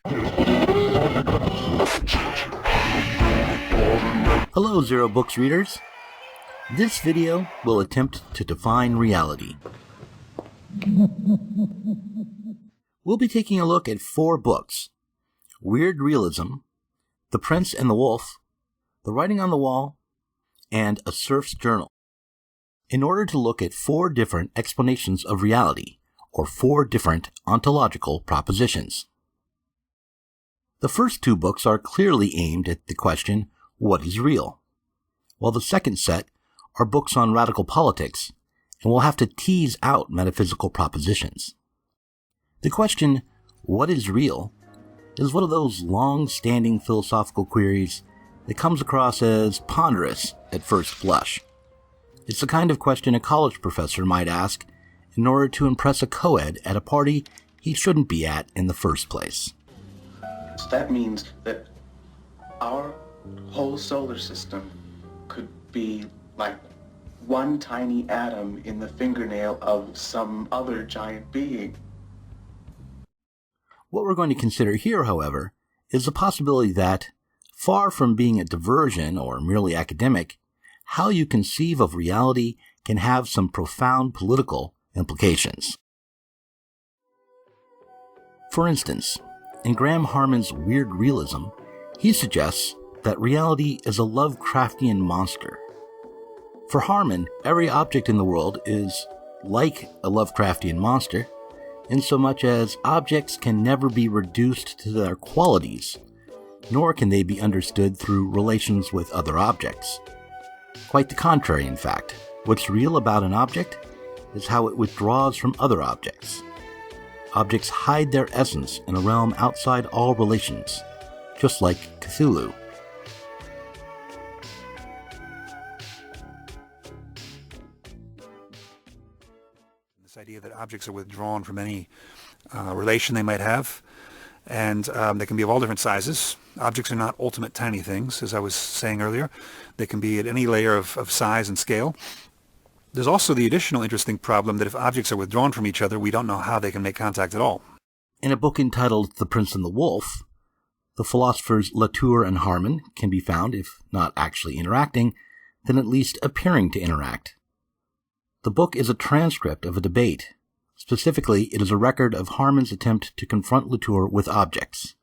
Hello, Zero Books readers. This video will attempt to define reality. We'll be taking a look at 4 books: Weird Realism, The Prince and the Wolf, The Writing on the Wall, and A Serf's Journal, in order to look at 4 different explanations of reality, or 4 different ontological propositions. The first 2 books are clearly aimed at the question, what is real? While the second set are books on radical politics, and will have to tease out metaphysical propositions. The question, what is real, is one of those long-standing philosophical queries that comes across as ponderous at first blush. It's the kind of question a college professor might ask in order to impress a co-ed at a party he shouldn't be at in the first place. So that means that our whole solar system could be like one tiny atom in the fingernail of some other giant being. What we're going to consider here, however, is the possibility that, far from being a diversion or merely academic, how you conceive of reality can have some profound political implications. For instance, in Graham Harman's Weird Realism, he suggests that reality is a Lovecraftian monster. For Harman, every object in the world is like a Lovecraftian monster, insomuch as objects can never be reduced to their qualities, nor can they be understood through relations with other objects. Quite the contrary, in fact. What's real about an object is how it withdraws from other objects. Objects hide their essence in a realm outside all relations, just like Cthulhu. This idea that objects are withdrawn from any relation they might have, and they can be of all different sizes. Objects are not ultimate tiny things, as I was saying earlier. They can be at any layer of size and scale. There's also the additional interesting problem that if objects are withdrawn from each other, we don't know how they can make contact at all. In a book entitled The Prince and the Wolf, the philosophers Latour and Harman can be found, if not actually interacting, then at least appearing to interact. The book is a transcript of a debate. Specifically, it is a record of Harman's attempt to confront Latour with objects.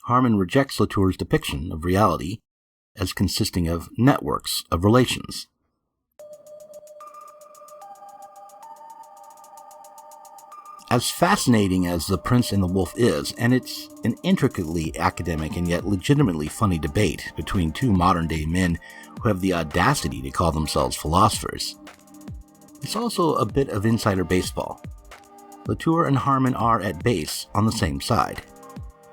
Harman rejects Latour's depiction of reality as consisting of networks of relations. As fascinating as The Prince and the Wolf is, and it's an intricately academic and yet legitimately funny debate between 2 modern-day men who have the audacity to call themselves philosophers, it's also a bit of insider baseball. Latour and Harman are, at base, on the same side.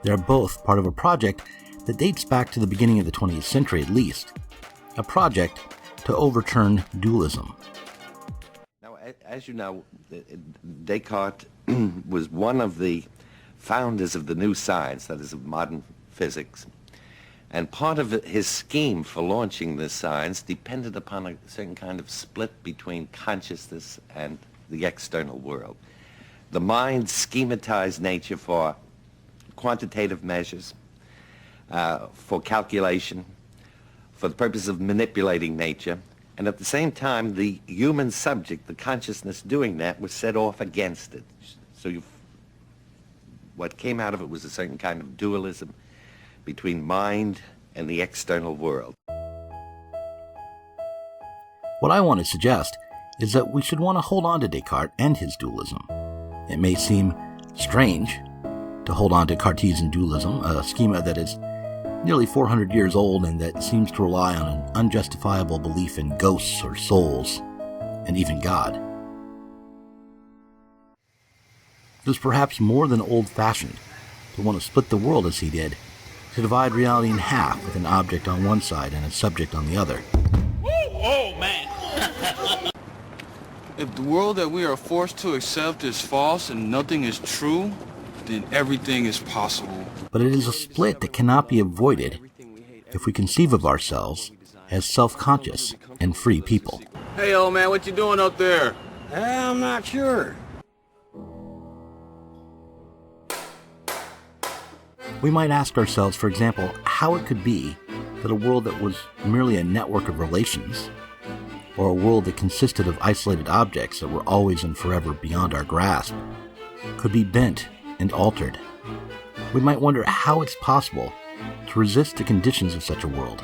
They're both part of a project that dates back to the beginning of the 20th century at least, a project to overturn dualism. Now, as you know, Descartes was one of the founders of the new science, that is, of modern physics. And part of his scheme for launching this science depended upon a certain kind of split between consciousness and the external world. The mind schematized nature for quantitative measures, for calculation, for the purpose of manipulating nature, and at the same time, the human subject, the consciousness doing that, was set off against it. So what came out of it was a certain kind of dualism between mind and the external world. What I want to suggest is that we should want to hold on to Descartes and his dualism. It may seem strange to hold on to Cartesian dualism, a schema that is nearly 400 years old and that seems to rely on an unjustifiable belief in ghosts or souls, and even God. It was perhaps more than old-fashioned to want to split the world as he did, to divide reality in half with an object on one side and a subject on the other. Oh, man! If the world that we are forced to accept is false and nothing is true, then everything is possible. But it is a split that cannot be avoided if we conceive of ourselves as self-conscious and free people. Hey, old man, what you doing up there? I'm not sure. We might ask ourselves, for example, how it could be that a world that was merely a network of relations, or a world that consisted of isolated objects that were always and forever beyond our grasp, could be bent and altered. We might wonder how it's possible to resist the conditions of such a world,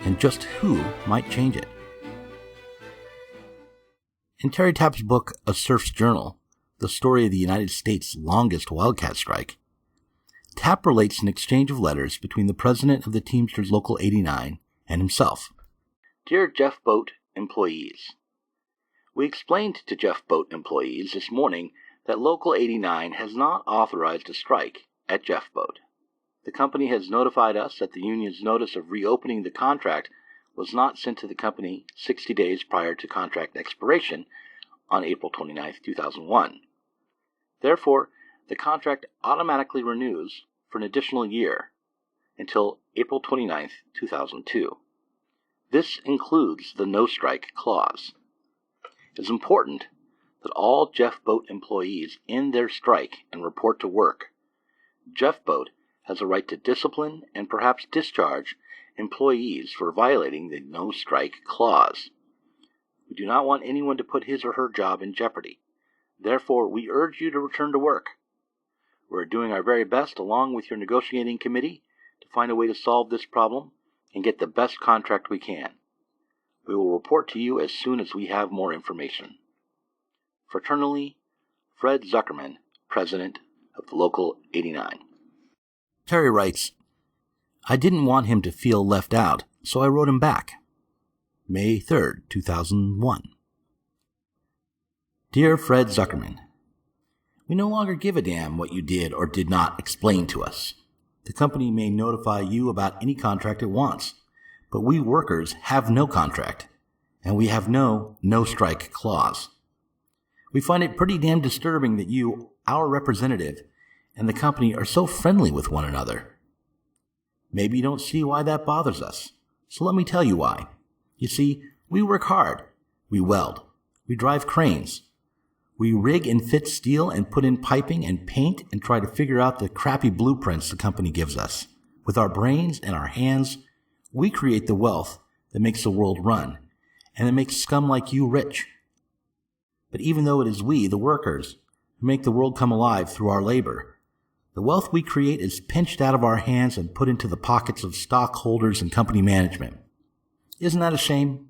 and just who might change it. In Terry Tapp's book, A Serf's Journal, the story of the United States' longest Wildcat strike, Tapp relates an exchange of letters between the president of the Teamsters Local 89 and himself. Dear Jeff Boat employees, we explained to Jeff Boat employees this morning that Local 89 has not authorized a strike at Jeff Boat. The company has notified us that the union's notice of reopening the contract was not sent to the company 60 days prior to contract expiration on April 29, 2001. Therefore, the contract automatically renews for an additional year until April 29, 2002. This includes the no-strike clause. It is important that all Jeff Boat employees end their strike and report to work. Jeff Boat has a right to discipline and perhaps discharge employees for violating the no-strike clause. We do not want anyone to put his or her job in jeopardy. Therefore, we urge you to return to work. We are doing our very best, along with your negotiating committee, to find a way to solve this problem and get the best contract we can. We will report to you as soon as we have more information. Fraternally, Fred Zuckerman, President of the Local 89. Terry writes, I didn't want him to feel left out, so I wrote him back. May 3rd, 2001. Dear Fred Zuckerman, we no longer give a damn what you did or did not explain to us. The company may notify you about any contract it wants, but we workers have no contract, and we have no no-strike clause. We find it pretty damn disturbing that you, our representative, and the company are so friendly with one another. Maybe you don't see why that bothers us, so let me tell you why. You see, we work hard. We weld. We drive cranes. We rig and fit steel and put in piping and paint and try to figure out the crappy blueprints the company gives us. With our brains and our hands, we create the wealth that makes the world run, and that makes scum like you rich. But even though it is we, the workers, who make the world come alive through our labor, the wealth we create is pinched out of our hands and put into the pockets of stockholders and company management. Isn't that a shame?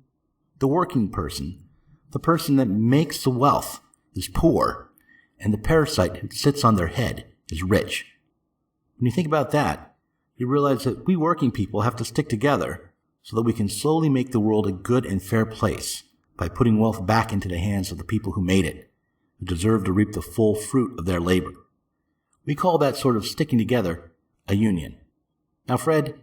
The working person, the person that makes the wealth, is poor, and the parasite who sits on their head is rich. When you think about that, you realize that we working people have to stick together so that we can slowly make the world a good and fair place by putting wealth back into the hands of the people who made it, who deserve to reap the full fruit of their labor. We call that sort of sticking together a union. Now, Fred,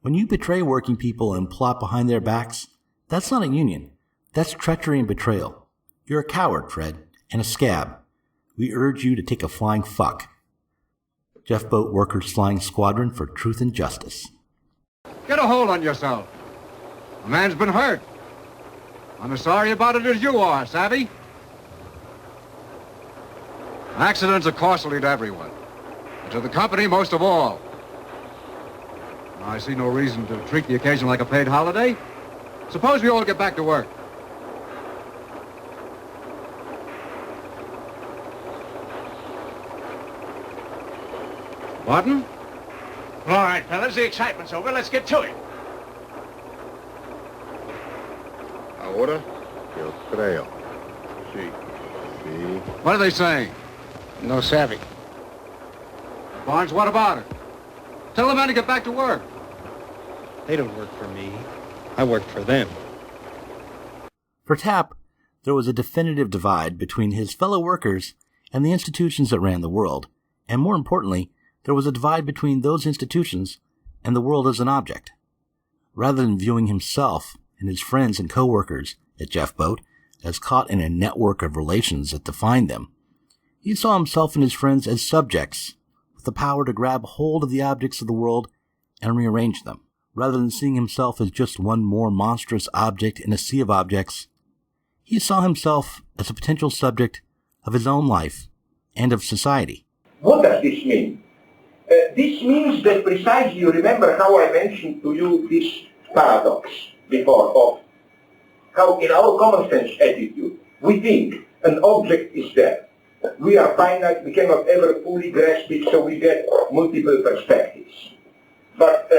when you betray working people and plot behind their backs, that's not a union. That's treachery and betrayal. You're a coward, Fred, and a scab. We urge you to take a flying fuck. Jeff Boat Workers Flying Squadron for Truth and Justice. Get a hold on yourself. A man's been hurt. I'm as sorry about it as you are, savvy? Accidents are costly to everyone, and to the company most of all. I see no reason to treat the occasion like a paid holiday. Suppose we all get back to work. Martin? All right, fellas, the excitement's over. Let's get to it. Ahora, yo creo. Sí. Sí. What are they saying? No savvy. Barnes, what about it? Tell the men to get back to work. They don't work for me. I work for them. For Tapp, there was a definitive divide between his fellow workers and the institutions that ran the world, and more importantly, there was a divide between those institutions and the world as an object. Rather than viewing himself and his friends and co-workers at Jeff Boat as caught in a network of relations that defined them, he saw himself and his friends as subjects with the power to grab hold of the objects of the world and rearrange them. Rather than seeing himself as just one more monstrous object in a sea of objects, he saw himself as a potential subject of his own life and of society. What does this mean? This means that precisely, you remember how I mentioned to you this paradox before of how in our common sense attitude, we think an object is there. We are finite, we cannot ever fully grasp it, so we get multiple perspectives. But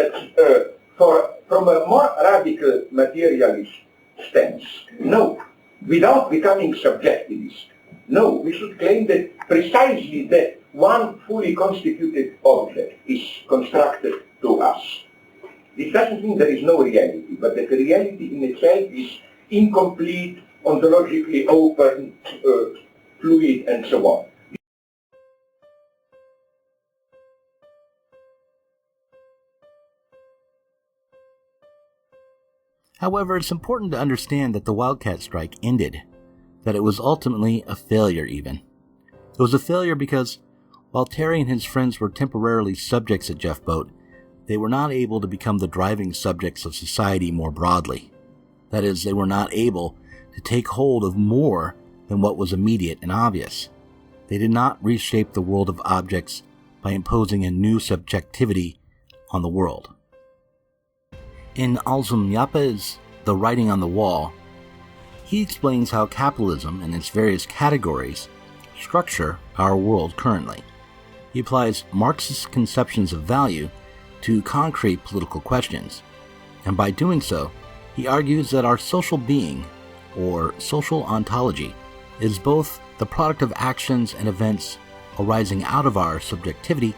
from a more radical materialist stance, no, without becoming subjectivist, no, we should claim that precisely that one fully constituted object is constructed to us. This doesn't mean there is no reality, but that the reality in itself is incomplete, ontologically open, fluid, and so on. However, it's important to understand that the Wildcat strike ended, that it was ultimately a failure even. It was a failure because while Terry and his friends were temporarily subjects at Jeff Boat, they were not able to become the driving subjects of society more broadly. That is, they were not able to take hold of more than what was immediate and obvious. They did not reshape the world of objects by imposing a new subjectivity on the world. In Anselm Jappe's The Writing on the Wall, he explains how capitalism and its various categories structure our world currently. He applies Marxist conceptions of value to concrete political questions, and by doing so, he argues that our social being, or social ontology, is both the product of actions and events arising out of our subjectivity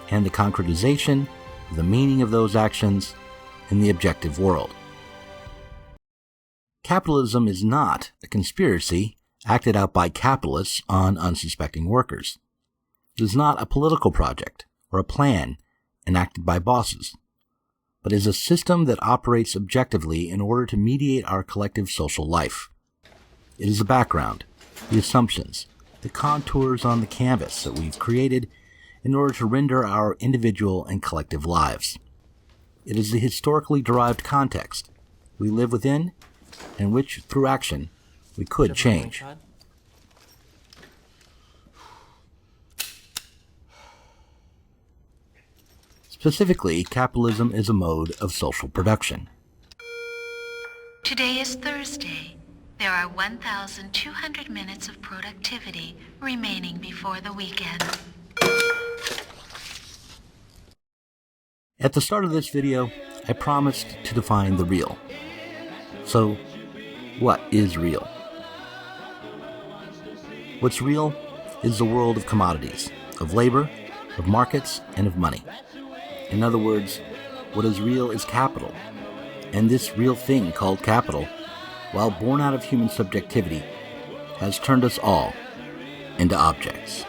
and the concretization of the meaning of those actions in the objective world. Capitalism is not a conspiracy acted out by capitalists on unsuspecting workers. It is not a political project or a plan enacted by bosses, but is a system that operates objectively in order to mediate our collective social life. It is the background, the assumptions, the contours on the canvas that we've created in order to render our individual and collective lives. It is the historically derived context we live within and which, through action, we could change. Specifically, capitalism is a mode of social production. Today is Thursday. There are 1,200 minutes of productivity remaining before the weekend. At the start of this video, I promised to define the real. So, what is real? What's real is the world of commodities, of labor, of markets, and of money. In other words, what is real is capital. And this real thing called capital, while born out of human subjectivity, has turned us all into objects.